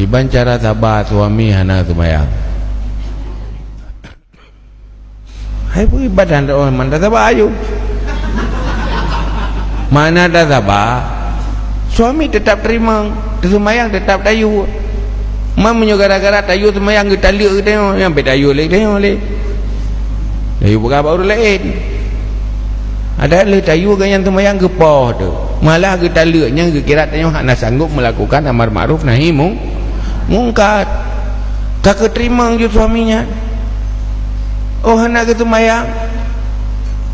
Iban cara sabar suami hana sembahyang. Hai pun ibadah orang mana sabar ayo. Mana dah sabar, suami tetap terima, sembahyang tetap tayu. Mamanya gara-gara tayu sembahyang kita lihat tengok, yang tayu lagi tengok lagi. Tayu berapa orang lain. Ada le tayu yang sembahyang ke poh tu. Malah kita lihatnya kira tengok hak nak sanggup melakukan amar ma'ruf nahi mungkar. Tak keterima je suaminya. Oh nak ke sembahyang.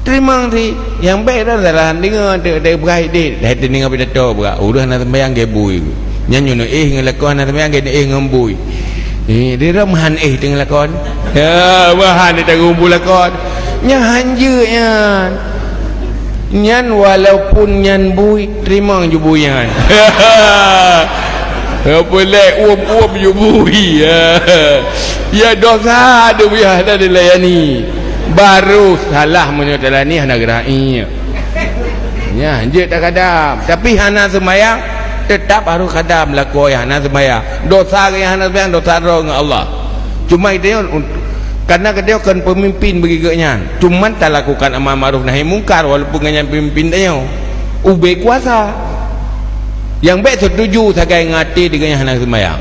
Terima nanti yang baik dah dalam dengar dia berai dia dah dengar pidato berat udah nak sembahyang ke bui nyanyi no ngelakon nak sembahyang ke ngembui dia ramahan tengah lakon ya mahan dia ngumpul lakon nya hanje nyan walaupun nyan bui terima je bui nyan boleh uap je bui ya dosa ada biar dah dilayani baru salah menyutalani hana gerai ya je tak kadam tapi hana sembahyang tetap harus kadam laku hana sembahyang dosa ke hana sembahyang dosa dengan Allah cuma itu karena dia kan pemimpin begiganya cuma tak lakukan amar ma'ruf nahi mungkar walaupun dengan pemimpin dia ube kuasa yang baik setuju sagai ngati dengan hana sembahyang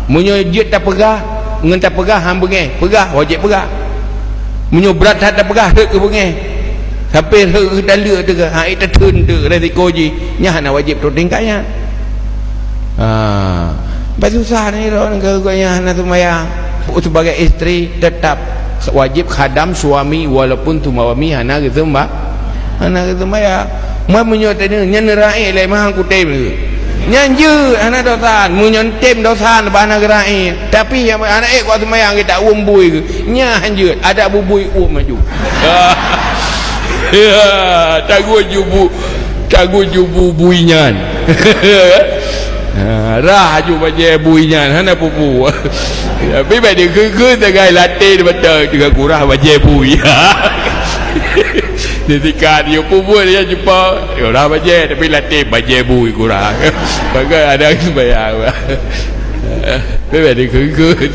munyo je tak pegah ngan tak pegah hang bengeh pegah wajib pegah munyo berat tak pegah hek ke bengeh sampai hek dalek tu ke ha itu tun tu resiko ji nya nak wajib tu tingkatnya susah ni orang ke nak sembahyang sebagai isteri tetap wajib khadam suami walaupun tu suami hana ke sembahyang munyo tadi nya nerai lai mahang kutem nyanju anak dosan menyontem dosan bahana gerai tapi yang anak kuat sembahyang kita umbui ke nya hanjut ada bubui maju ya tagu jubu buinyan rah ju baje buinyan hana pupu tapi baik dia ke tegai latih betul juga kurah baje bui ketika dia pupuk dia jumpa orang baje tapi latih baje bui kurang bagai ada sembahyang baik dia ke